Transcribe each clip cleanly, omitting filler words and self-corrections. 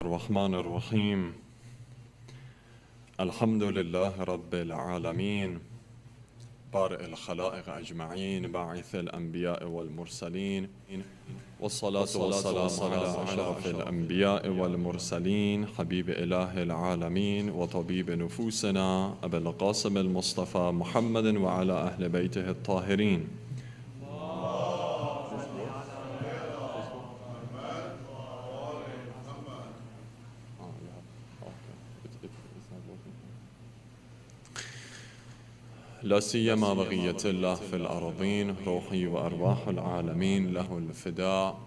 الرحمن الرحيم الحمد لله رب العالمين بارئ الخلائق أجمعين باعث الأنبياء والمرسلين والصلاة والسلام على أشرف الأنبياء والمرسلين حبيب إله العالمين وطبيب نفوسنا أبي القاسم المصطفى محمد وعلى أهل بيته الطاهرين. لا سيما بقية الله في الأرضين روحي وأرواح العالمين له الفداء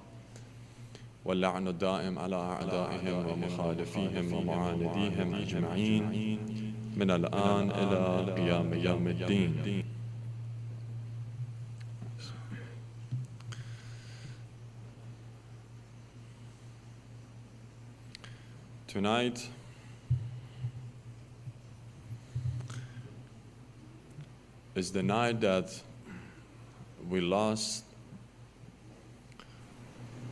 واللعن الدائم على أعدائهم ومخالفيهم ومعانديهم أجمعين من الآن إلى قيام يوم الدين. Tonight is the night that we lost,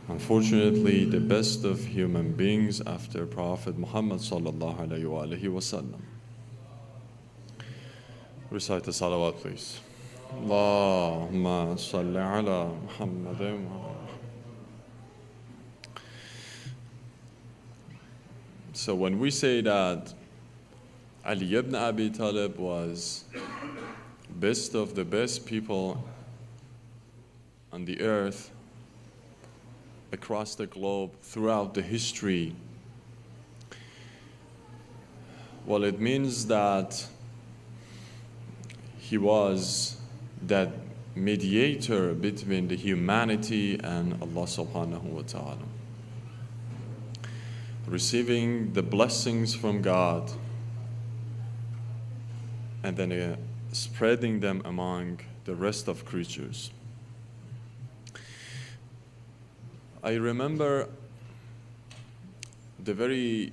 unfortunately, the best of human beings after Prophet Muhammad sallallahu alayhi wa sallam. Recite the salawat, please. Allahumma salli ala Muhammadin. So when we say that Ali ibn Abi Talib was best of the best people on the earth, across the globe, throughout the history, well, it means that he was that mediator between the humanity and Allah subhanahu wa ta'ala, receiving the blessings from God and then spreading them among the rest of creatures. I remember the very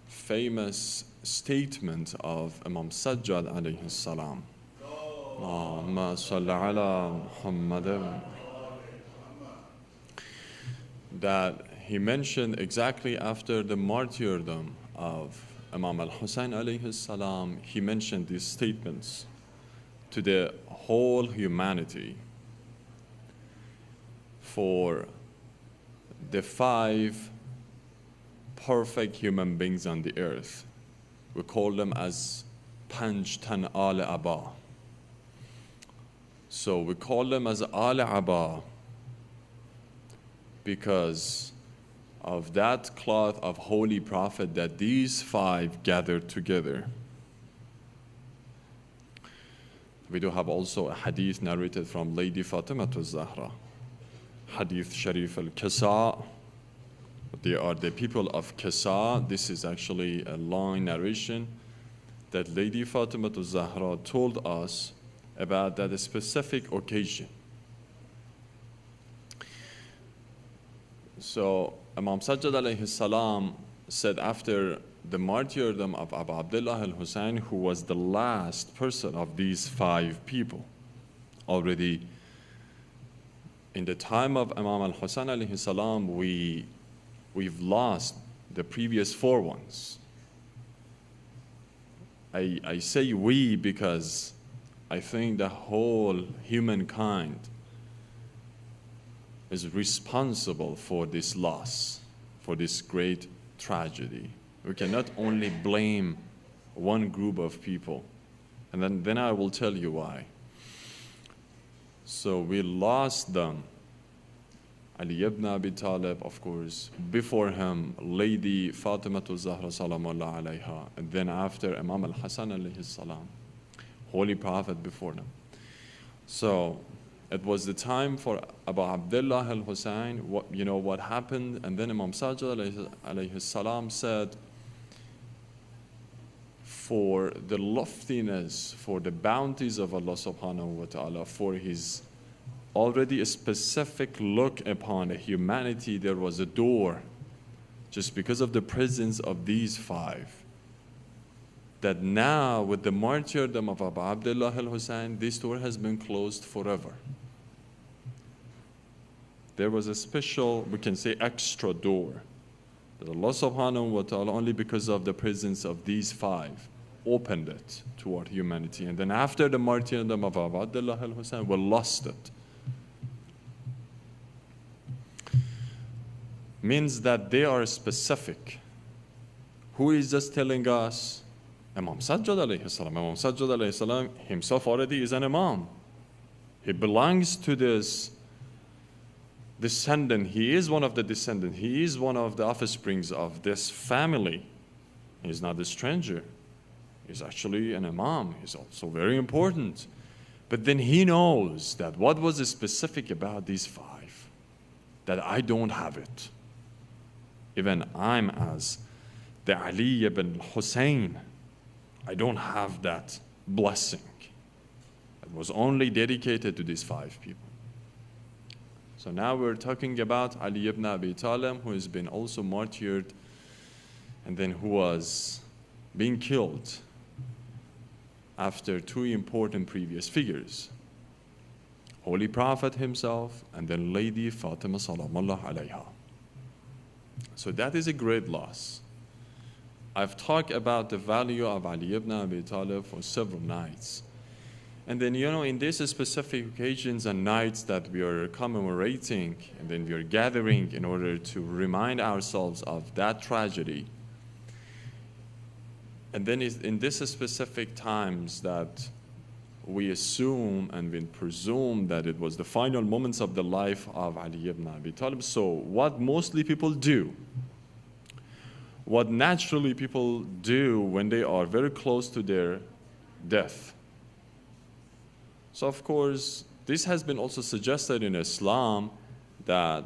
famous statement of Imam Sajjad alayhi salam. Allahumma salli ala Muhammadin. That he mentioned exactly after the martyrdom of Imam Al-Hussein alayhi salam, he mentioned these statements to the whole humanity for the 5 perfect human beings on the earth. We call them as Panj Tan Al Aba. So we call them as Al Aba because of that cloth of Holy Prophet that these 5 gathered together. We do have also a hadith narrated from Lady Fatima Zahra. Hadith Sharif al-Kasa. They are the people of Kasa. This is actually a long narration that Lady Fatima Zahra told us about that specific occasion. So Imam Sajjad alayhi salam said after the martyrdom of Abu Abdullah al-Hussein, who was the last person of these 5 people, already in the time of Imam al-Hussein alayhi salam, we've lost the previous 4 ones. I say we because I think the whole humankind is responsible for this loss, for this great tragedy. We cannot only blame one group of people, and then I will tell you why. So we lost them. Ali ibn Abi Talib, of course, before him, Lady Fatima Zahra salamullah alayha, and then after Imam al-Hasan alayhi salam, Holy Prophet before them. So it was the time for Abu Abdullah al-Hussein, what happened, and then Imam Sajjad alayhi salam said, for the loftiness, for the bounties of Allah subhanahu wa ta'ala, for his already a specific look upon humanity, there was a door, just because of the presence of these 5, that now with the martyrdom of Abu Abdullah al-Hussein, this door has been closed forever. There was a special, we can say, extra door That Allah subhanahu wa ta'ala, only because of the presence of these five, opened it toward humanity. And then after the martyrdom of Abdullah al-Hussein, we lost it. Means that they are specific. Who is just telling us? Imam Sajjad alayhi salam. Imam Sajjad alayhi salam himself already is an imam. He belongs to this descendant. He is one of the descendants. He is one of the offsprings of this family. He's not a stranger. He's actually an imam. He's also very important. But then he knows that what was specific about these five, that I don't have it. Even I'm as the Ali ibn Hussein, I don't have that blessing. It was only dedicated to these five people. So now we're talking about Ali ibn Abi Talib, who has been also martyred, and then who was being killed after two important previous figures. Holy Prophet himself, and then Lady Fatima Salamullah alayha. So that is a great loss. I've talked about the value of Ali ibn Abi Talib for several nights. And then, in these specific occasions and nights that we are commemorating, and then we are gathering in order to remind ourselves of that tragedy. And then in these specific times that we assume and we presume that it was the final moments of the life of Ali ibn Abi Talib. So what mostly people do, what naturally people do when they are very close to their death. So of course, this has been also suggested in Islam that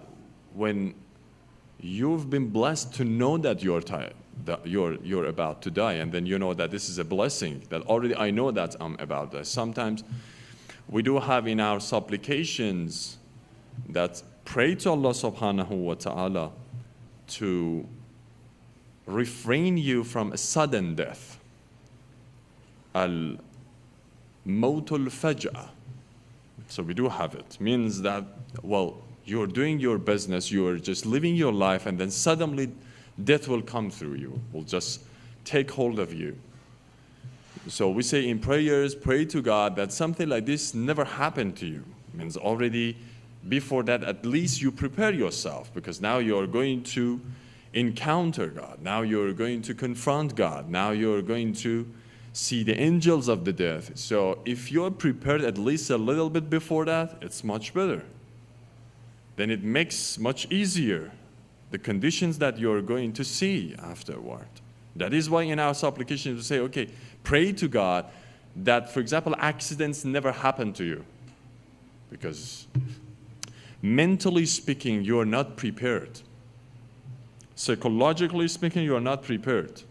when you've been blessed to know that you're tired, that you're about to die, and then you know that this is a blessing, that already I know that I'm about to die. Sometimes we do have in our supplications that pray to Allah subhanahu wa ta'ala to refrain you from a sudden death. Al-Mawtul Faj'a. So we do have it. Means that, well, you're doing your business, you're just living your life, and then suddenly death will come through you, will just take hold of you. So we say in prayers, pray to God that something like this never happened to you. Means already before that, at least you prepare yourself, because now you're going to encounter God. Now you're going to confront God. Now you're going to see the angels of the death. So if you're prepared at least a little bit before that, it's much better. Then it makes much easier the conditions that you're going to see afterward. That is why in our supplication we say, okay, pray to God that, for example, accidents never happen to you. Because mentally speaking, you're not prepared. Psychologically speaking, you are not prepared.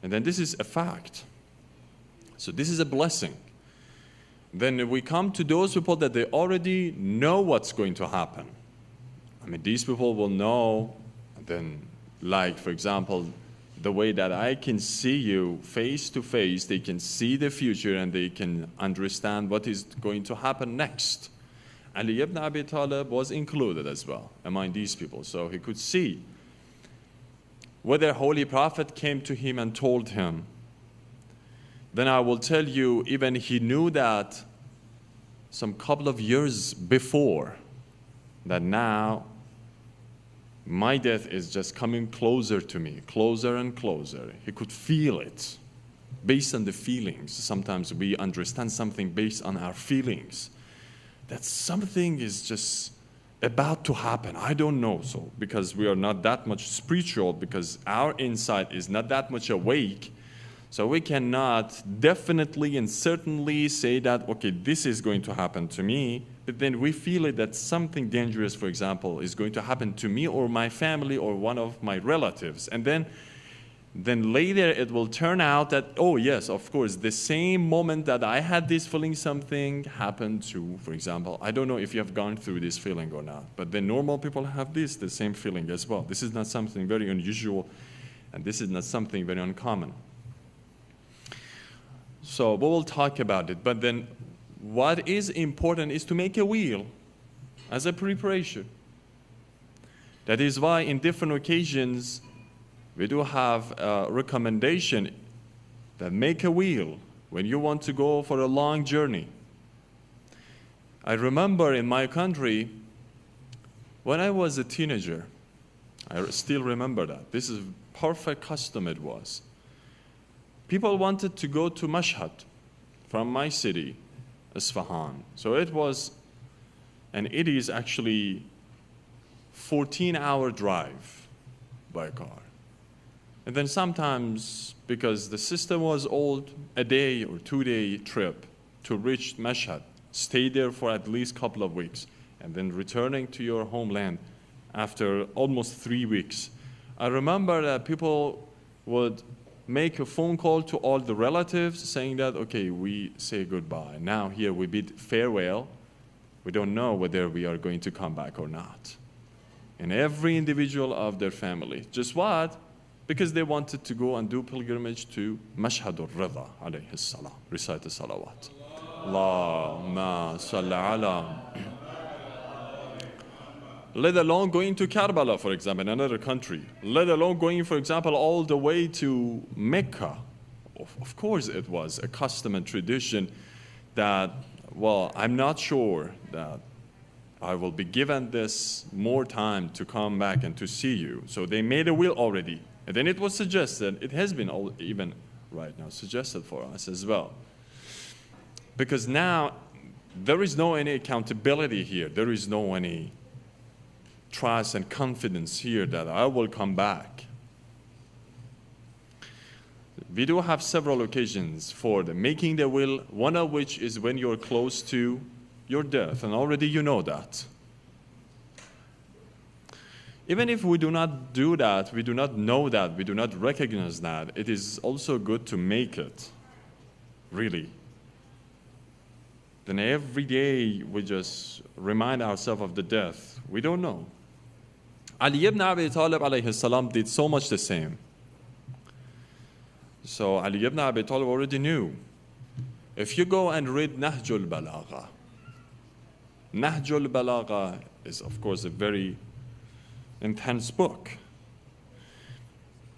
And then this is a fact. So this is a blessing. Then we come to those people that they already know what's going to happen. I mean, these people will know, then, like, for example, the way that I can see you face to face, they can see the future and they can understand what is going to happen next. Ali ibn Abi Talib was included as well among these people, so he could see whether Holy Prophet came to him and told him. Then I will tell you, even he knew that some couple of years before, that now my death is just coming closer to me, closer and closer. He could feel it based on the feelings. Sometimes we understand something based on our feelings, that something is just about to happen. I don't know, so because we are not that much spiritual, because our insight is not that much awake, so we cannot definitely and certainly say that, okay, this is going to happen to me, but then we feel it that something dangerous, for example, is going to happen to me or my family or one of my relatives. And then later it will turn out that, oh yes, of course, the same moment that I had this feeling, something happened to, for example, I don't know if you have gone through this feeling or not, but the normal people have the same feeling as well. This is not something very unusual, and this is not something very uncommon. So we will talk about it, but then what is important is to make a will as a preparation. That is why in different occasions, we do have a recommendation that make a will when you want to go for a long journey. I remember in my country, when I was a teenager, I still remember that. This is a perfect custom it was. People wanted to go to Mashhad from my city, Isfahan. So it was, and it is actually 14-hour drive by car. And then sometimes, because the system was old, a day or 2-day trip to reach Mashhad, stay there for at least a couple of weeks, and then returning to your homeland after almost 3 weeks. I remember that people would make a phone call to all the relatives saying that, okay, we say goodbye. Now here we bid farewell. We don't know whether we are going to come back or not. And every individual of their family. Just what? Because they wanted to go and do pilgrimage to Mashhad al-Rida alayhi salam, recite the salawat. Allahumma salli ala. Let alone going to Karbala, for example, another country. Let alone going, for example, all the way to Mecca. Of course, it was a custom and tradition that, well, I'm not sure that I will be given this more time to come back and to see you. So they made a will already. And then it was suggested, it has been even right now suggested for us as well. Because now there is no any accountability here. There is no any trust and confidence here that I will come back. We do have several occasions for making the will, one of which is when you're close to your death, and already you know that. Even if we do not do that, we do not know that, we do not recognize that, it is also good to make it, really. Then every day we just remind ourselves of the death. We don't know. Ali ibn Abi Talib alayhi salam did so much the same. So Ali ibn Abi Talib already knew. If you go and read Nahjul Balagha, Nahjul Balagha is of course a very intense book.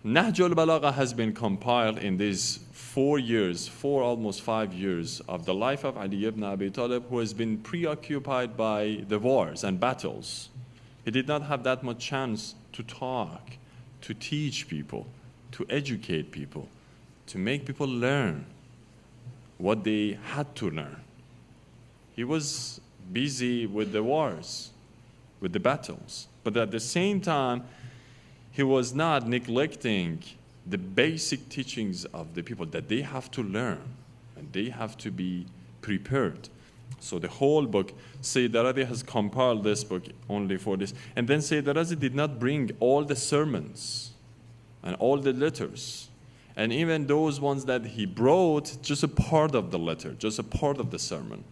Nahjul Balagha has been compiled in these 4 years, almost 5 years of the life of Ali ibn Abi Talib, who has been preoccupied by the wars and battles. He did not have that much chance to talk, to teach people, to educate people, to make people learn what they had to learn. He was busy with the wars, with the battles. But at the same time, he was not neglecting the basic teachings of the people that they have to learn and they have to be prepared. So the whole book, Sayyid Razi has compiled this book only for this. And then Sayyid Razi did not bring all the sermons and all the letters. And even those ones that he brought, just a part of the letter, just a part of the sermon.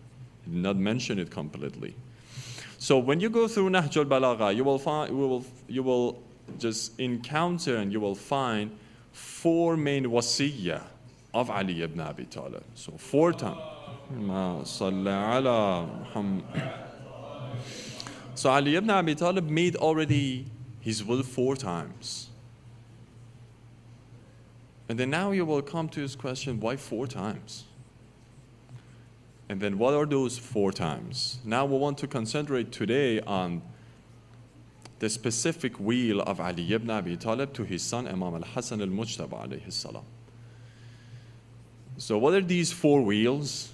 He did not mention it completely. So when you go through Nahjul Balagha, you will just encounter and you will find 4 main wasiyya of Ali ibn Abi Talib. So 4 times. So Ali ibn Abi Talib made already his will 4 times. And then now you will come to his question, why 4 times? And then what are those 4 times? Now we want to concentrate today on the specific will of Ali ibn Abi Talib to his son Imam Al-Hasan Al-Mujtaba alayhi salam. So what are these 4 wheels?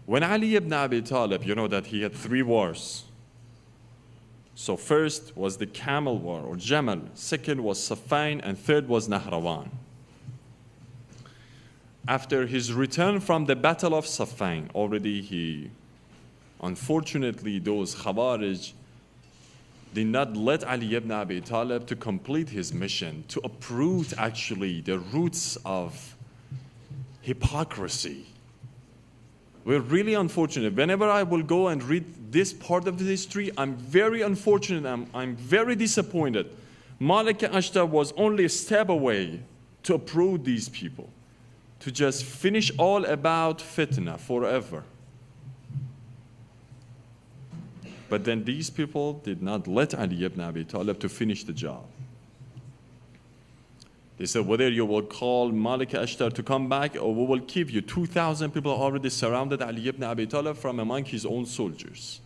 When Ali ibn Abi Talib, you know that he had 3 wars. So first was the Camel War or Jamal, second was Safain, and third was Nahrawan. After his return from the Battle of Safain, already unfortunately those Khawarij did not let Ali ibn Abi Talib to complete his mission, to uproot actually the roots of hypocrisy. We're really unfortunate. Whenever I will go and read this part of the history, I'm very unfortunate. I'm very disappointed. Malik Ashtar was only a step away to uproot these people, to just finish all about fitna forever. But then these people did not let Ali ibn Abi Talib to finish the job. They said, whether you will call Malik Ashtar to come back or we will keep you. 2,000 people already surrounded Ali ibn Abi Talib from among his own soldiers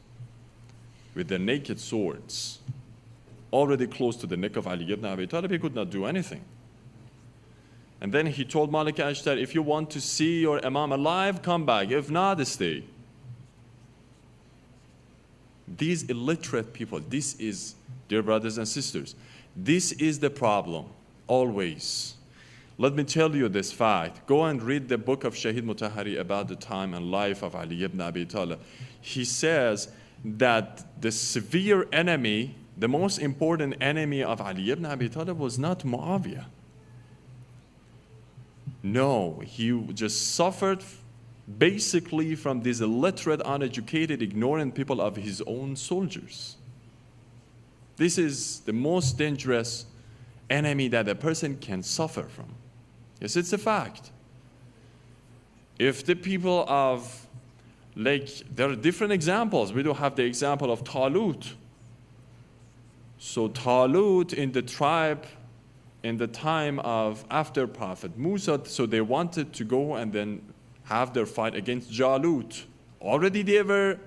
with their naked swords, already close to the neck of Ali ibn Abi Talib. He could not do anything. And then he told Malik Ashtar, if you want to see your Imam alive, come back. If not, stay. These illiterate people, this is, dear brothers and sisters, this is the problem. Always. Let me tell you this fact. Go and read the book of Shahid Mutahari about the time and life of Ali ibn Abi Talib. He says that the severe enemy, the most important enemy of Ali ibn Abi Talib was not Muawiyah. No, he just suffered basically from these illiterate, uneducated, ignorant people of his own soldiers. This is the most dangerous enemy that a person can suffer from. Yes, it's a fact. If the people of, there are different examples. We do have the example of Talut. So Talut in the tribe, in the time of after Prophet Musa, so they wanted to go and then have their fight against Jalut. Already they were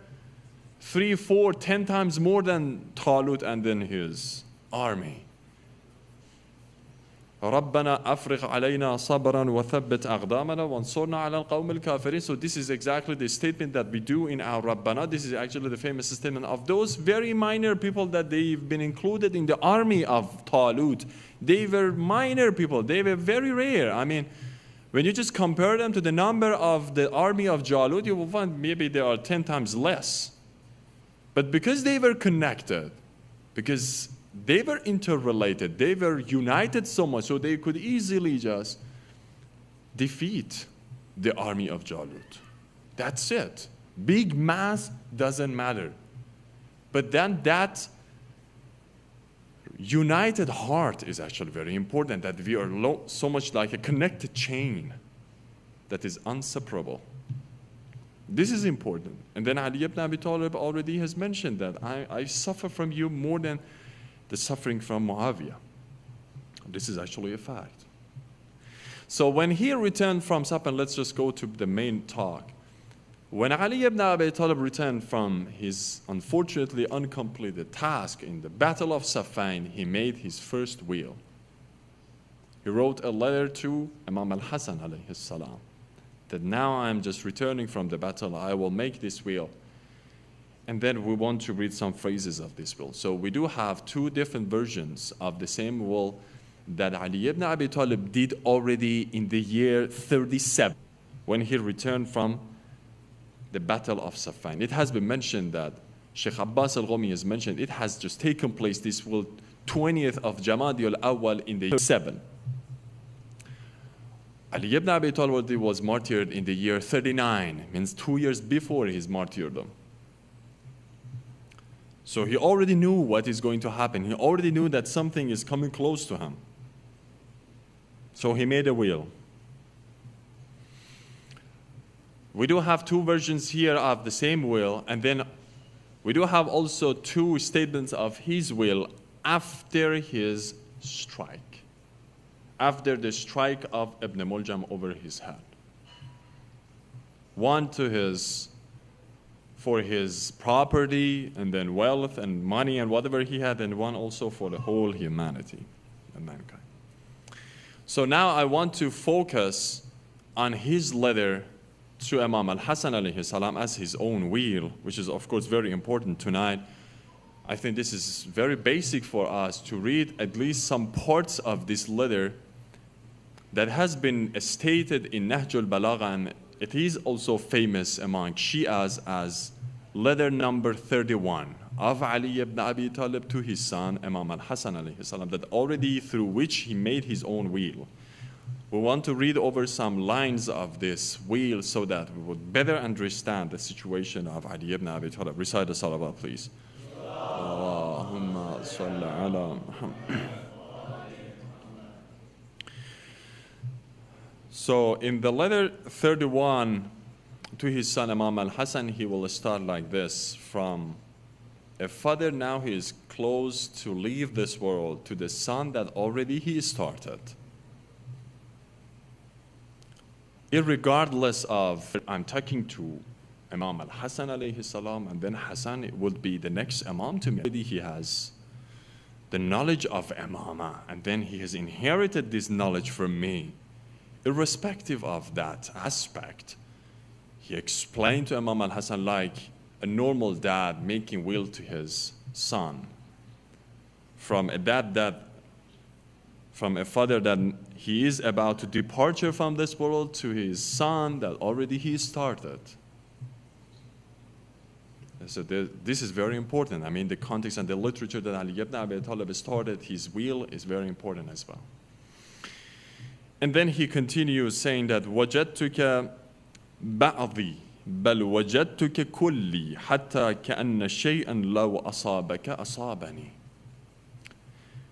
3, 4, 10 times more than Talut and then his army. رَبَّنَا أَفْرِغْ عَلَيْنَا صَبْرًا وَثَبِّتْ أَقْدَامَنَا وَانصُرْنَا عَلَى الْقَوْمِ الْكَافِرِينَ. So this is exactly the statement that we do in our Rabbana. This is actually the famous statement of those very minor people that they've been included in the army of Talut. They were minor people. They were very rare. I mean, when you just compare them to the number of the army of Jalut, you will find maybe they are 10 times less. But because they were connected, because they were interrelated, they were united so much, so they could easily just defeat the army of Jalut. That's it. Big mass doesn't matter. But then that united heart is actually very important, that we are so much like a connected chain that is inseparable. This is important. And then Ali ibn Abi Talib already has mentioned that I suffer from you more than the suffering from Muawiyah. This is actually a fact. So when he returned from Saffin, let's just go to the main talk. When Ali ibn Abi Talib returned from his unfortunately uncompleted task in the Battle of Saffin, he made his first will. He wrote a letter to Imam Al-Hasan alayhi salam that now I'm just returning from the battle, I will make this will. And then we want to read some phrases of this will. So we do have 2 different versions of the same will that Ali ibn Abi Talib did already in the year 37 when he returned from the Battle of Saffin. It has been mentioned that Shaykh Abbas al-Ghumi has mentioned it has just taken place, this will 20th of Jamadi al-Awwal in the 7. Ali ibn Abi Talib was martyred in the year 39, means 2 years before his martyrdom. So he already knew what is going to happen. He already knew that something is coming close to him. So he made a will. We do have 2 versions here of the same will, and then we do have also 2 statements of his will after his strike, after the strike of Ibn Muljam over his head. One for his property and then wealth and money and whatever he had, and one also for the whole humanity and mankind. So now I want to focus on his letter to Imam Al-Hasan alayhi salam as his own will, which is of course very important tonight. I think this is very basic for us to read at least some parts of this letter that has been stated in Nahj al-Balagha, and it is also famous among Shias as letter number 31 of Ali ibn Abi Talib to his son Imam Al-Hasan alayhi salam, that already through which he made his own will. We want to read over some lines of this will so that we would better understand the situation of Ali ibn Abi Talib. Recite the salawat, please. Allahumma salli ala Muhammad. So in the letter 31 to his son Imam Al-Hasan, he will start like this from a father now he is close to leave this world to the son that already he started. Irregardless of, I'm talking to Imam Al-Hassan alayhi salam, and then Hassan would be the next Imam to me. Already he has the knowledge of Imamah, and then he has inherited this knowledge from me. Irrespective of that aspect, he explained to Imam Al-Hassan like a normal dad making will to his son. From a father that he is about to departure from this world to his son that already he started. So this is very important. I mean, the context and the literature that Ali ibn Abi Talib started, his will is very important as well. And then he continues saying that وَجَدْتُكَ بَعْضِي بَلْ وَجَدْتُكَ كُلِّي حَتَّى كَأَنَّ شَيْئًا لَوْ أَصَابَكَ أَصَابَنِي.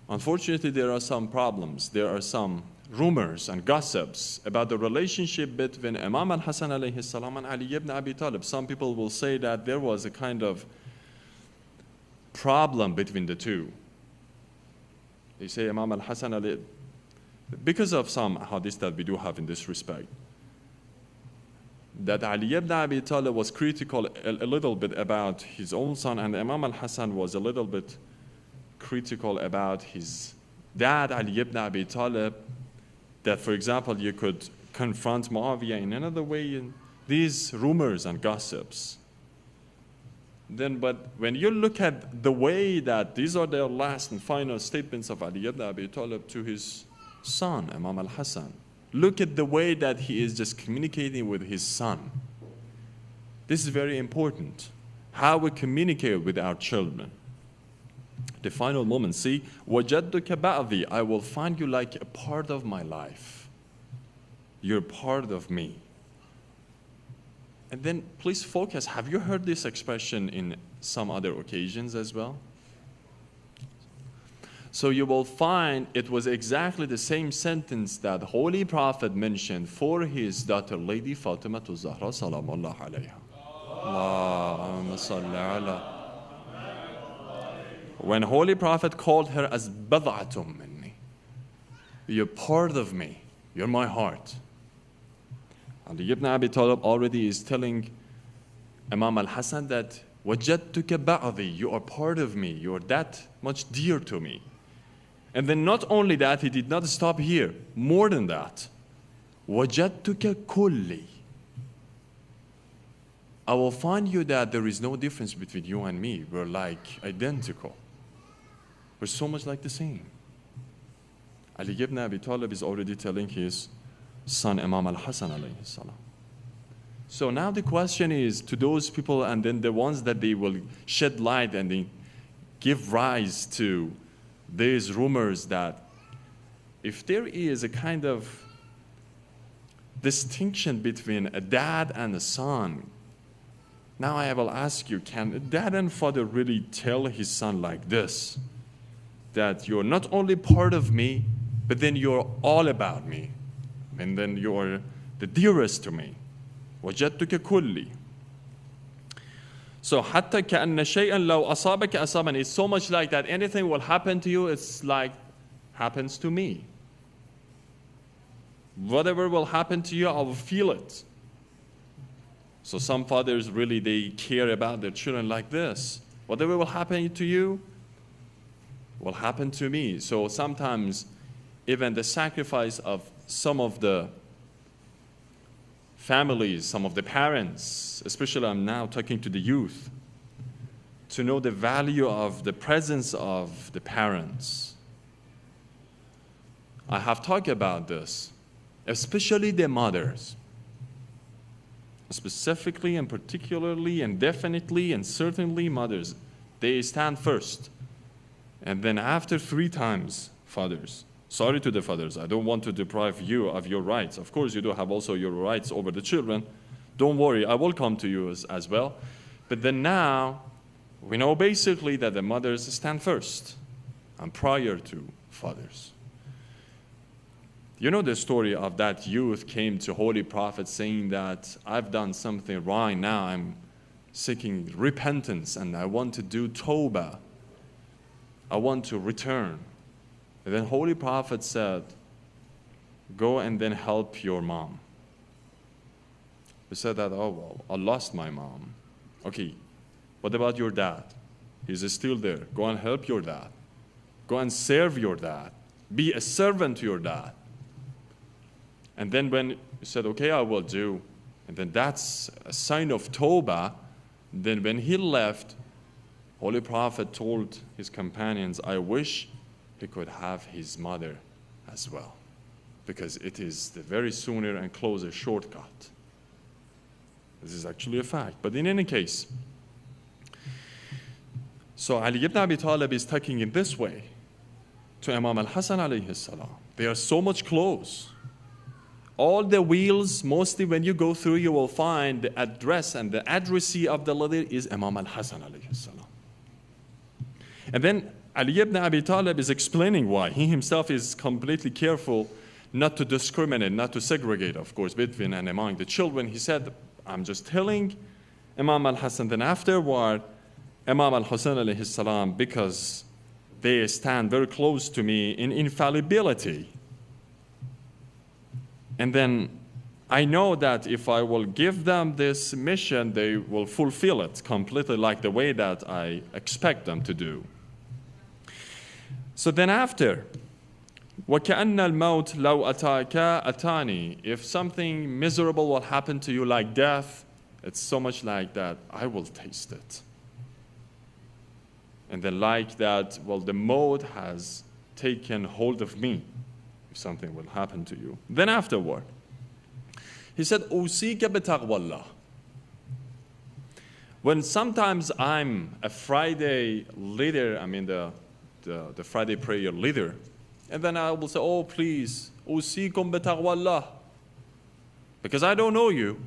Unfortunately, there are some problems. There are some rumors and gossips about the relationship between Imam Al-Hassan alayhi salam and Ali ibn Abi Talib. Some people will say that there was a kind of problem between the two. They say Imam Al-Hassan alayhi, because of some hadith that we do have in this respect, that Ali ibn Abi Talib was critical a little bit about his own son, and Imam Al-Hassan was a little bit critical about his dad, Ali ibn Abi Talib, that, for example, you could confront Muawiyah in another way in these rumors and gossips. Then, but when you look at the way that these are their last and final statements of Ali ibn Abi Talib to his son, Imam Al-Hassan, look at the way that he is just communicating with his son. This is very important, how we communicate with our children. The final moment, see, وَجَدُّكَ بَعْضِي, I will find you like a part of my life. You're part of me. And then please focus, have you heard this expression in some other occasions as well? So you will find it was exactly the same sentence that Holy Prophet mentioned for his daughter, Lady Fatima Zahra Salamullah alayha. Allahumma salli ala. When Holy Prophet called her as bad'atum minni, you're part of me, you're my heart. Ali ibn Abi Talib already is telling Imam Al-Hassan that وَجَدْتُكَ بَعْضِي, you are part of me, you are that much dear to me. And then not only that, he did not stop here, more than that. وَجَدْتُكَ كُلِّي, I will find you that there is no difference between you and me, we're like identical. We're so much like the same. Ali ibn Abi Talib is already telling his son Imam Al-Hassan alayhi salam. So now the question is to those people, and then the ones that they will shed light and they give rise to these rumors, that if there is a kind of distinction between a dad and a son, now I will ask you, can a dad and father really tell his son like this? That you're not only part of me, but then you're all about me. And then you're the dearest to me. وَجَدْتُكَ كُلِّي. So, حَتَّى كَأَنَّ شَيْئًا لَوْ أَصَابَكَ أَصَابَنِي. It's so much like that anything will happen to you, it's like happens to me. Whatever will happen to you, I will feel it. So some fathers really, they care about their children like this. Whatever will happen to you, will happen to me. So sometimes even the sacrifice of some of the families, some of the parents, especially I'm now talking to the youth, to know the value of the presence of the parents. I have talked about this, especially the mothers, specifically and particularly and definitely and certainly mothers. They stand first. And then after 3 times, fathers. Sorry to the fathers, I don't want to deprive you of your rights. Of course, you do have also your rights over the children. Don't worry, I will come to you as well. But then now, we know basically that the mothers stand first and prior to fathers. You know the story of that youth came to Holy Prophet saying that I've done something wrong, now I'm seeking repentance, and I want to do tawbah. I want to return. And then Holy Prophet said, go and then help your mom. He said that, oh, well, I lost my mom. Okay, what about your dad? He's still there. Go and help your dad. Go and serve your dad. Be a servant to your dad. And then when he said, okay, I will do, and then that's a sign of tawbah, then when he left, Holy Prophet told his companions, I wish he could have his mother as well, because it is the very sooner and closer shortcut. This is actually a fact. But in any case, so Ali ibn Abi Talib is talking in this way to Imam al-Hasan alayhi salam. They are so much close. All the wheels, mostly when you go through, you will find the address, and the addressee of the letter is Imam al-Hasan alayhi salam. And then Ali ibn Abi Talib is explaining why. He himself is completely careful not to discriminate, not to segregate, of course, between and among the children. He said, I'm just telling Imam al-Hasan. Then afterward, Imam al-Husayn alayhi salam, because they stand very close to me in infallibility. And then I know that if I will give them this mission, they will fulfill it completely like the way that I expect them to do. So then after, وَكَأَنَّ الْمَوْتِ لَوْ أَتَاكَ أَتَانِي. If something miserable will happen to you like death, it's so much like that, I will taste it. And then like that, well, the maut has taken hold of me, if something will happen to you. Then afterward, he said, أُوصِيكَ بِتَقْوَى اللَّهِ. When sometimes I'm a Friday leader, I mean the Friday prayer leader, and then I will say, oh, please, أُوصِيكُمْ بِتَقْوَى اللَّهِ. Because I don't know you.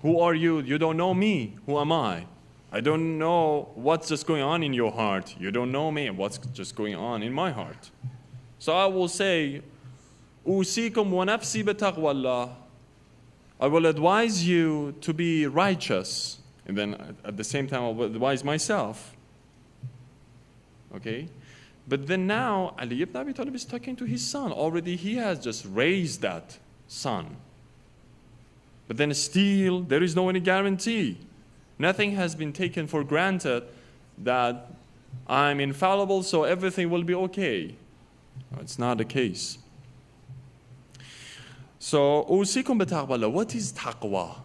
Who are you? You don't know me. Who am I? I don't know what's just going on in your heart. You don't know me and what's just going on in my heart. So I will say, أُوصِيكُمْ وَنَفْسِي بِتَقْوَى اللَّهِ. I will advise you to be righteous. And then at the same time, I will advise myself. Okay? But then now, Ali ibn Abi Talib is talking to his son. Already he has just raised that son. But then still, there is no any guarantee. Nothing has been taken for granted that I'm infallible, so everything will be okay. No, it's not the case. So, أُوصِيكُمْ بِتَقْوَى اللَّهِ. What is taqwa?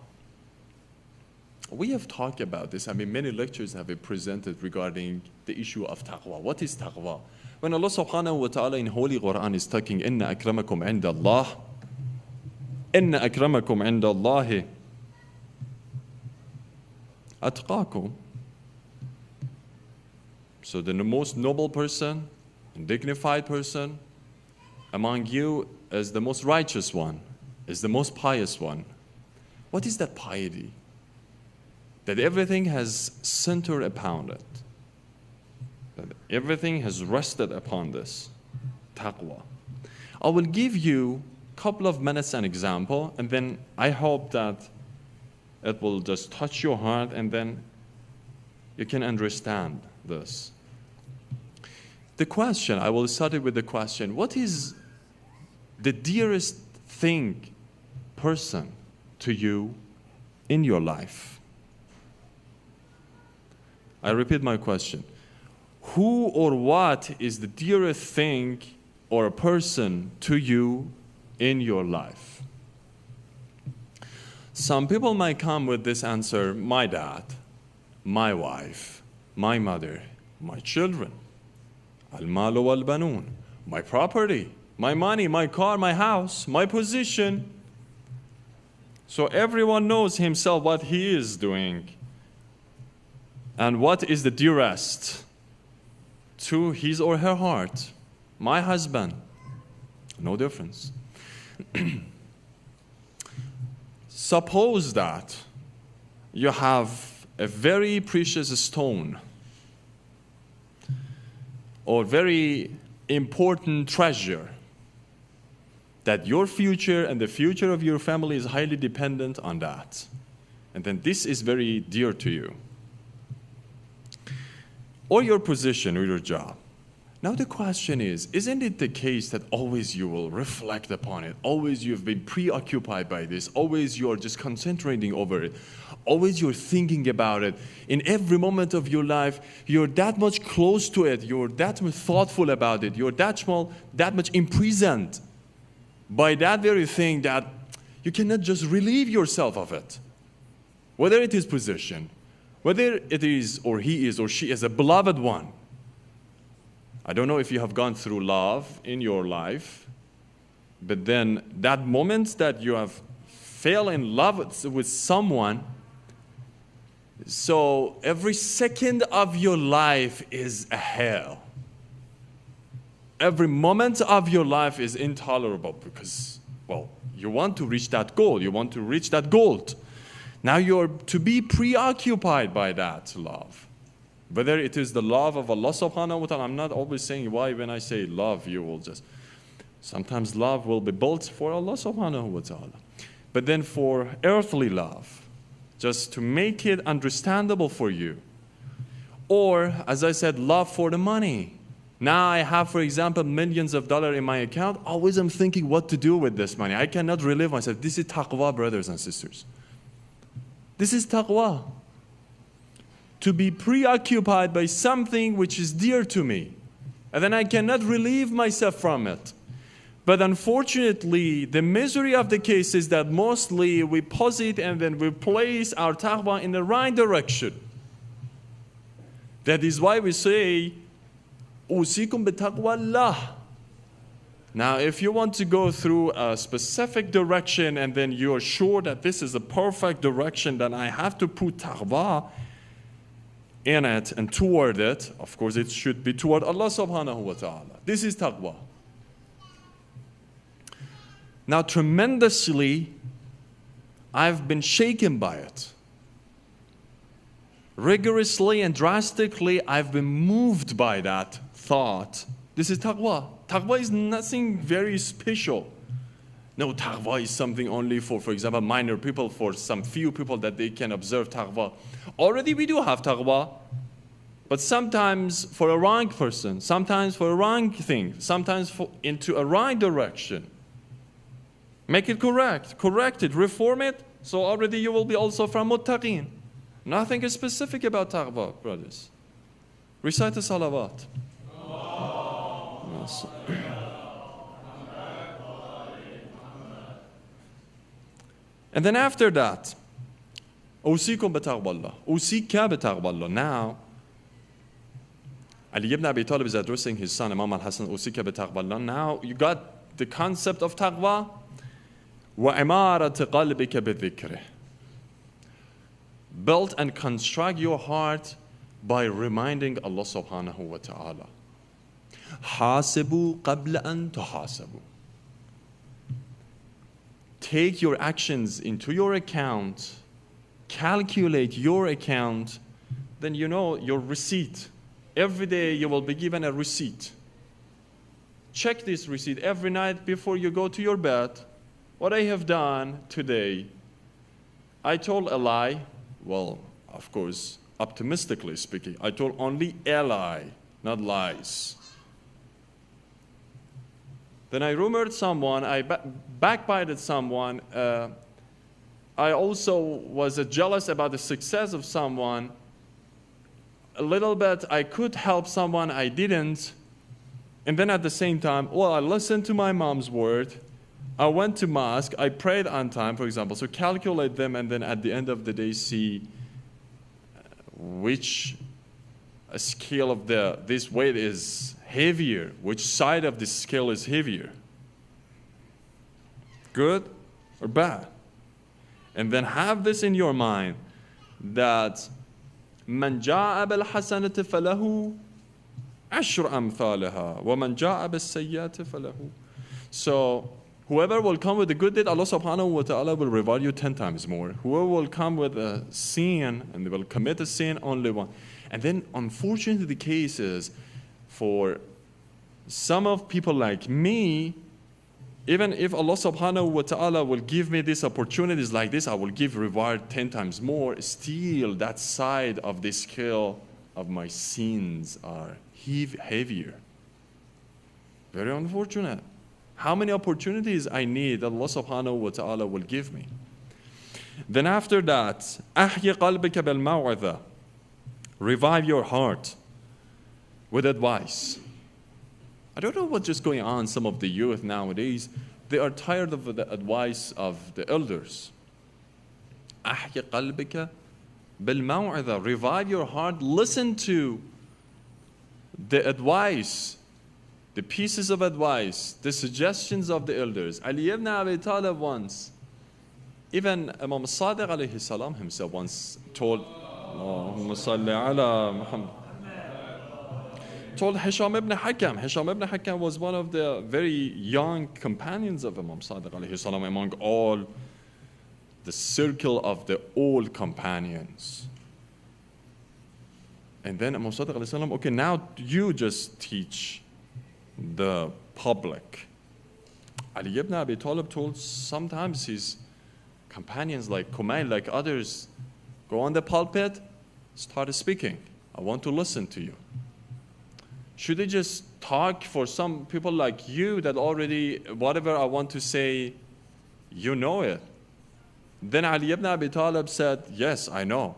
We have talked about this. I mean, many lectures have been presented regarding the issue of taqwa. What is taqwa? When Allah subhanahu wa ta'ala in Holy Quran is talking, إِنَّ أَكْرَمَكُمْ عِنْدَ اللَّهِ إِنَّ أَكْرَمَكُمْ عِنْدَ اللَّهِ أَتْقَاكُمْ. So the most noble person, and dignified person among you is the most righteous one, is the most pious one. What is that piety? That everything has centered upon it. That everything has rested upon this. Taqwa. I will give you a couple of minutes an example, and then I hope that it will just touch your heart, and then you can understand this. The question, I will start it with the question, what is the dearest thing, person to you in your life? I repeat my question. Who or what is the dearest thing or a person to you in your life? Some people might come with this answer, my dad, my wife, my mother, my children, al-malu wal-banun, my property, my money, my car, my house, my position. So everyone knows himself what he is doing. And what is the dearest to his or her heart? My husband. No difference. Suppose that you have a very precious stone or very important treasure that your future and the future of your family is highly dependent on that. and then this is very dear to you, or your position or your job. Now the question is, isn't it the case that always you will reflect upon it? Always you've been preoccupied by this. Always you're just concentrating over it. Always you're thinking about it. In every moment of your life, you're that much close to it. You're that much thoughtful about it. You're that much imprisoned by that very thing that you cannot just relieve yourself of it. Whether it is position, whether it is or he is or she is a beloved one. I don't know if you have gone through love in your life, but then that moment that you have fell in love with someone, so every second of your life is a hell. Every moment of your life is intolerable because, well, you want to reach that goal. You want to reach that goal. Now you're to be preoccupied by that love. Whether it is the love of Allah subhanahu wa ta'ala, I'm not always saying why when I say love, you will just, sometimes love will be built for Allah subhanahu wa ta'ala. But then for earthly love, just to make it understandable for you. Or, as I said, love for the money. Now I have, for example, millions of dollars in my account. Always I'm thinking what to do with this money. I cannot relieve myself. This is taqwa, brothers and sisters. This is taqwa. To be preoccupied by something which is dear to me. And then I cannot relieve myself from it. But unfortunately, the misery of the case is that mostly we pause it and then we place our taqwa in the right direction. That is why we say, أوصيكم بتقوى الله. Now, if you want to go through a specific direction and then you are sure that this is a perfect direction, then I have to put taqwa in it and toward it. Of course, it should be toward Allah subhanahu wa ta'ala. This is taqwa. Now, tremendously, I've been shaken by it. Rigorously and drastically, I've been moved by that thought. This is taqwa. Taqwa is nothing very special. No, taqwa is something only for example, minor people, for some few people that they can observe taqwa. Already we do have taqwa, but sometimes for a wrong person, sometimes for a wrong thing, sometimes into a right direction. Make it correct it, reform it, so already you will be also from muttaqeen. Nothing is specific about taqwa, brothers. Recite the salawat. And then after that, أوصيكم بتقوى الله. أوصيك بتقوى الله. Now, Ali ibn Abi Talib is addressing his son, Imam al-Hasan, أوصيك بتقوى الله. Now, you got the concept of taqwa. وَعِمَارَةِ قَلْبِكَ بِذِكْرِهِ. Build and construct your heart by reminding Allah subhanahu wa ta'ala. حَاسِبُوا قَبْلَ أَن تُحَاسَبُوا. Take your actions into your account, calculate your account, then you know your receipt. Every day you will be given a receipt. Check this receipt every night before you go to your bed. What I have done today, I told a lie. Well, of course, optimistically speaking, I told only a lie, not lies. Then I rumored someone, I backbited someone. I also was jealous about the success of someone. A little bit, I could help someone, I didn't. And then at the same time, well, I listened to my mom's word. I went to mosque, I prayed on time, for example. So calculate them and then at the end of the day see which scale of this weight is heavier, which side of the scale is heavier. Good or bad? And then have this in your mind that من جاء بالحسنة فله عشر أمثالها ومن جاء بالسيئة فله. So whoever will come with a good deed, Allah subhanahu wa ta'ala will reward you 10 times more. Whoever will come with a sin and they will commit a sin, only one. And then unfortunately the case is for some of people like me, Even if Allah subhanahu wa ta'ala will give me these opportunities like this, I will give reward 10 times more. Still, that side of the scale of my sins are heavier. Very unfortunate. How many opportunities I need Allah subhanahu wa ta'ala will give me. Then after that, أحيي قلبك بالموعظة. Revive your heart with advice. I don't know what's just going on. Some of the youth nowadays, they are tired of the advice of the elders. أحيي قلبك بالموعظة. Revive your heart. Listen to the advice, the pieces of advice, the suggestions of the elders. Ali ibn Abi Talib once, even Imam Sadiq alayhi salam himself once told, Allahumma salli ala Muhammad, told Hisham ibn Hakam. Hisham ibn Hakam was one of the very young companions of Imam Sadiq alayhi salam among all the circle of the old companions. And then Imam Sadiq alayhi salam, okay, now you just teach the public. Ali ibn Abi Talib told sometimes his companions like Kumail, like others, go on the pulpit, start speaking. I want to listen to you. Should I just talk for some people like you that already, whatever I want to say, you know it? Then Ali ibn Abi Talib said, yes, I know.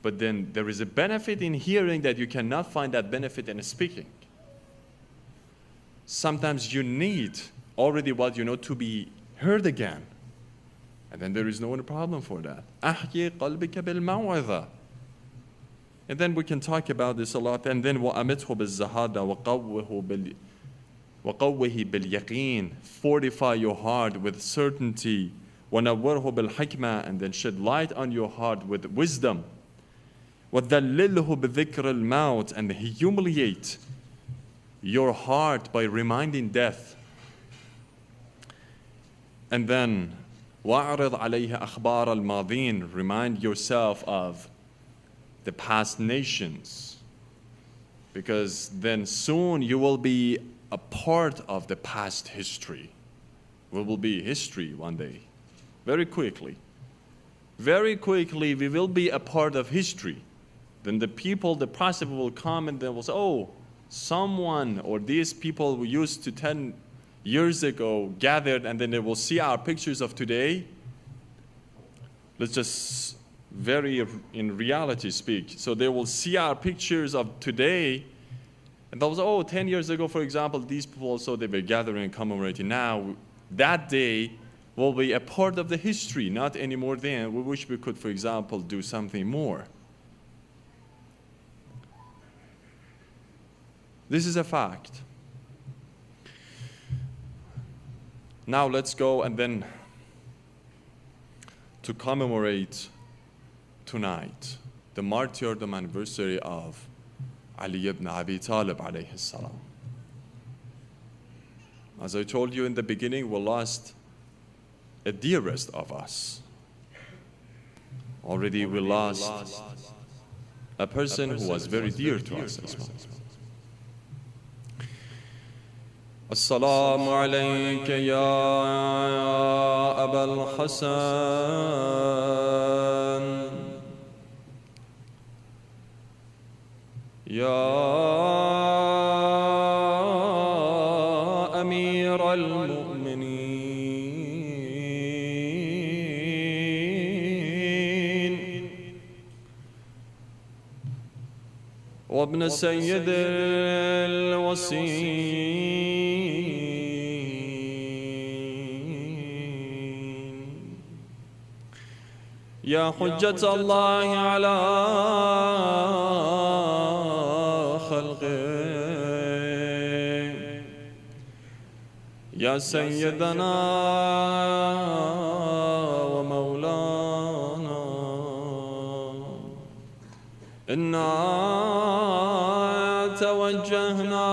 But then there is a benefit in hearing that you cannot find that benefit in speaking. Sometimes you need already what you know to be heard again. And then there is no problem for that. أحيي قلبك بالموعظة. And then we can talk about this a lot. And then وأمته بالزهادة وقوه باليقين. Fortify your heart with certainty. ونوره بالحكمة. And then shed light on your heart with wisdom. وذلله بذكر الموت. And humiliate your heart by reminding death. And then وَأَعْرِضْ عَلَيْهِ أَخْبَارَ الْمَاضِينَ. Remind yourself of the past nations, because then soon you will be a part of the past history. We will be history one day. Very quickly we will be a part of history. Then the people, the prospect will come and they will say, oh, someone or these people who used to 10 years ago gathered, and then they will see our pictures of today. Let's just very in reality speak. So they will see our pictures of today, and they'll say, oh, 10 years ago, for example, these people also, they were gathering and commemorating. Now, that day will be a part of the history, not anymore then. We wish we could, for example, do something more. This is a fact. Now let's go and then to commemorate tonight the martyrdom anniversary of Ali ibn Abi Talib alayhi salam. As I told you in the beginning, we lost a dearest of us. Already we lost a person who was very dear to us as well. السلام عليك يا أبا الحسن يا أمير المؤمنين وابن سيد الوصيين يا حجة الله على خلقه يا سيدنا ومولانا إنا توجهنا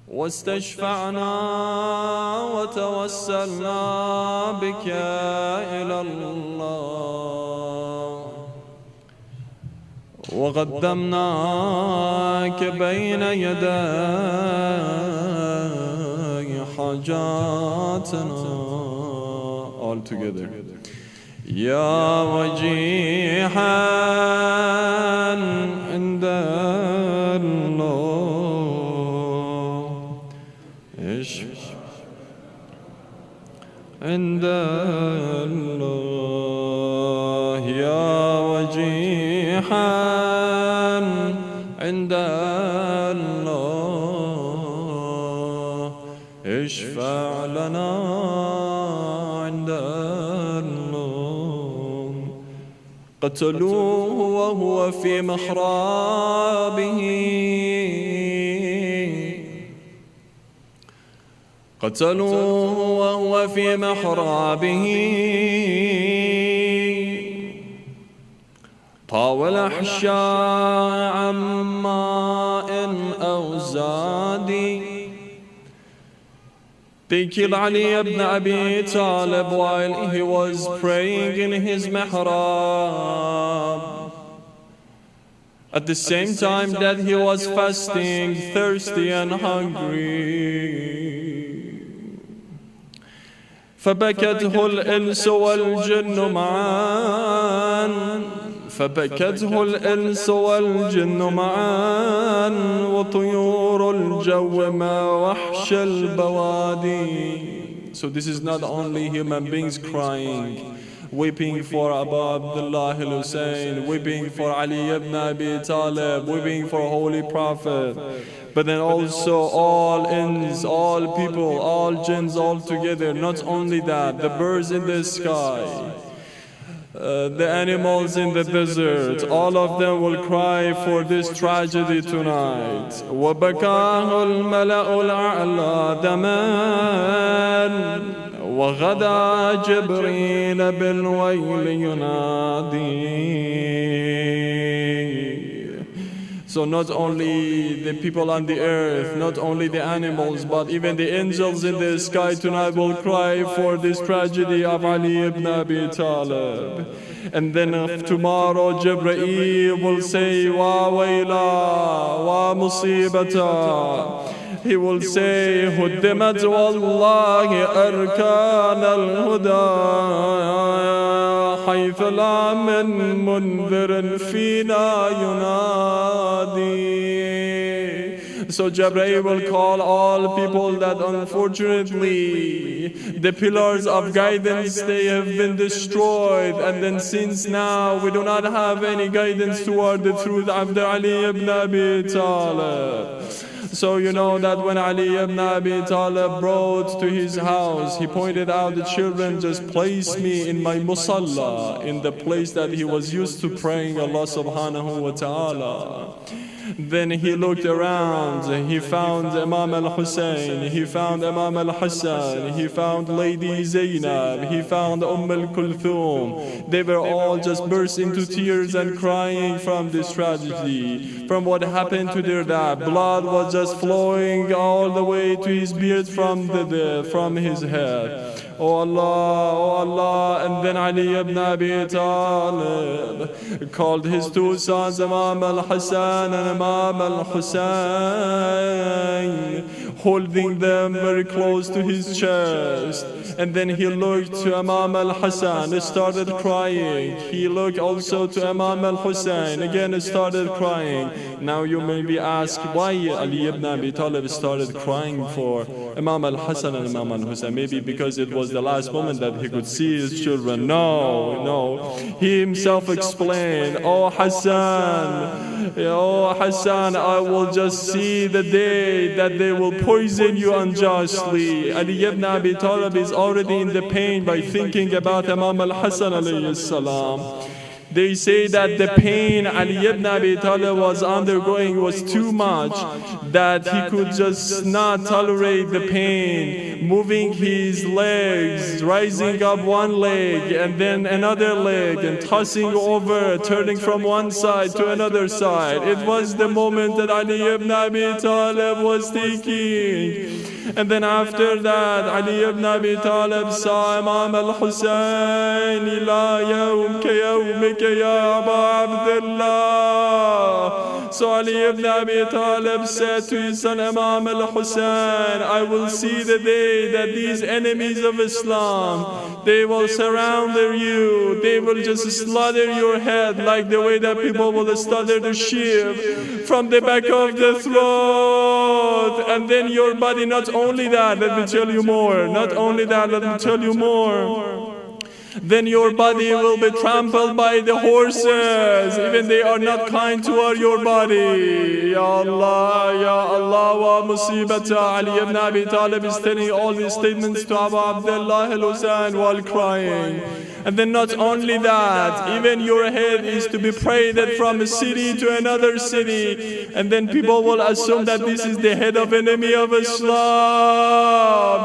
واستشفعنا وتوسلنا بك إلى الله وقدمناك بين يدي حاجاتنا. All together. يا وجيحا عند الله عند الله. يا وجيحا عند الله اشفع لنا عند الله. قتلوه وهو في محرابه، قتلوه وهو في محرابه طاول أحشاء عن ماء أو زاد. They killed Ali ibn Abi Talib while he was praying in his mihrab, at the same time that he was fasting, thirsty and hungry. فبكته الإنس والجن معا، فبكته الإنس والجن معا وطيور الجو ما وحش البوادي. So this is not only human beings crying, weeping for Abu Abdullah al-Hussein, weeping for Ali ibn Abi Talib, weeping for Holy Prophet, but then also all ins, all people, all jinns all together. Not only that, the birds in the sky, the animals in the desert, all of them will cry for this tragedy tonight. وَبَكَاهُ الْمَلَأُ الْأَعْلَى دَمًا وَغَدَى جِبْرِيلَ بِالْوَيْلِ يُنَادِي. So not only the people on the earth, not only the animals, but even the angels in the sky tonight will cry for this tragedy of Ali ibn Abi Talib. And then tomorrow Jibreel will say, Wa wayla, wa musibata. He will say, Huddimat wallahi arkan al-huda. حيث لا من منذر فينا ينادي. So Jibreel will call all people that unfortunately the pillars of guidance, they have been destroyed, and then since now we do not have any guidance toward the truth after Ali ibn Abi Talib. So you know that when Ali ibn Abi Talib brought to his house, he pointed out the children, just place me in my musalla, in the place that he was used to praying Allah subhanahu wa ta'ala. Then he looked around, he found Imam Al-Hussein, he found Imam Al-Hassan, he found Lady Zainab, he found Al-Kulthum. They were all just bursting into tears and crying from this tragedy, from what happened to their dad. Blood was just flowing all the way to his beard from his head. Oh Allah, oh Allah. And then Ali ibn Abi Talib called his two sons, Imam Al-Hassan and Imam Al-Hussein, holding them very close to his chest. And then he looked to Imam Al-Hassan, started crying. He looked also to Imam Al-Hussein, again started crying. Now you may be asked, why Ali ibn Abi Talib started crying for Imam Al-Hassan and Imam Al-Hussein? Maybe because it was the last moment that he could see his children. No. He himself explained, oh Hassan, I will just see the day that they will poison you unjustly. Ali ibn Abi Talib is already in the pain by thinking about Imam Al-Hassan alayhi salam. They say that the pain Ali ibn Abi Talib was undergoing was too much, that he could just not tolerate the pain, moving his legs, rising up one leg and then another leg and tossing over, turning from one side to another side. It was the moment that Ali ibn Abi Talib was thinking. And then after that, Ali ibn Abi Talib saw Imam Al-Hussein, ila yawm ka yawmika ya Aba Abdullah. So Ali ibn Abi Talib said to his son Imam al-Hussein, I will see the day that these enemies of Islam, they will surround you, they will just slaughter your head like the way that people will slaughter the sheep from the back of the throat, and then your body, not only that, let me tell you more, not only that, let me tell you more, then your body will be trampled by the horses, even they are not kind toward your body. Ya Allah, Ya Allah, wa musibata. Ali ibn Abi Talib is telling all these statements to Abu Abdullah al-Husayn while crying. And then not only that, even your head is to be paraded from a city to another city, and then people will assume that this is the head of enemy of Islam.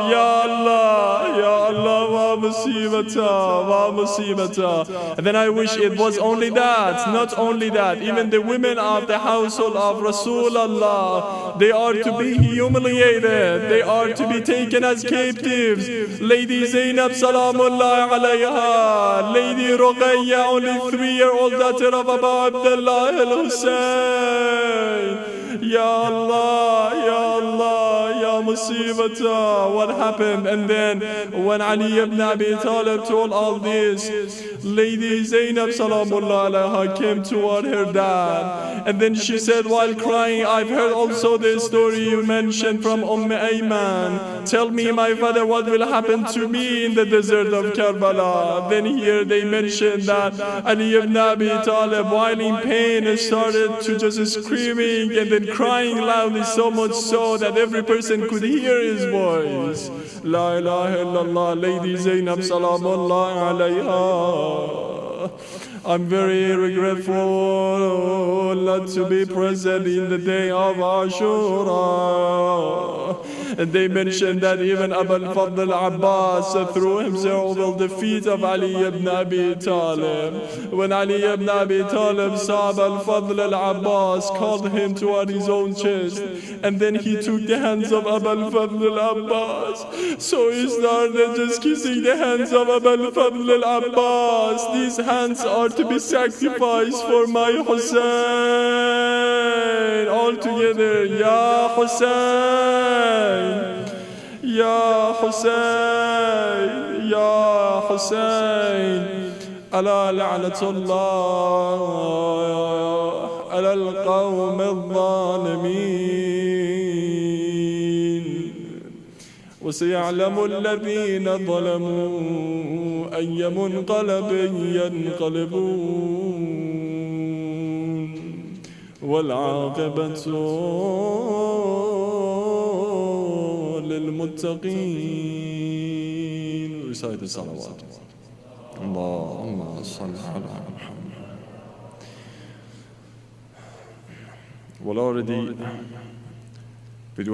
Ya Allah, Ya Allah, wa musibata. And then I wish it was only that, not only that, even the women of the household of Rasulullah, they are to be humiliated, they are to be taken as captives. Lady Zainab Salamullah alayha, Lady Ruqayya, only 3-year-old daughter of Abu Abdullah al-Husayn. Ya Allah, Ya Allah, Ya Musibata, what happened? And then when Ali ibn Abi Talib told all this, Lady Zainab Salamullah alayha came toward her dad, and then she said while crying, I've heard also the story you mentioned from Ayman. Tell me, my father, what will happen to me in the desert of Karbala? Then here they mentioned that Ali ibn Abi Talib, while in pain, started to just screaming and then crying loudly, so much so that every person could hear his voice. La ilaha illallah, Lady Zainab Salamullah alayha. I'm very regretful not to be present in the day of Ashura. And they mentioned that even Abu al-Fadl al-Abbas threw himself over the feet of Ali ibn Abi Talib. When Ali ibn Abi Talib saw Abu al-Fadl al-Abbas, called him toward his own chest, and then he took the hands of Abu al-Fadl al-Abbas. So he started just kissing the hands of Abu al-Fadl al-Abbas. These hands are to be sacrificed for my Hussein. All together, Ya Hussein, Ya Hussein, Ya Hussein. Ala la'natullah ala al-qawm al-zalimin. وسيعلم الذين ظلموا أي منقلب ينقلبون والعاقبة للمتقين. Recite the salawat. Allahumma salli ala Muhammad. Well, already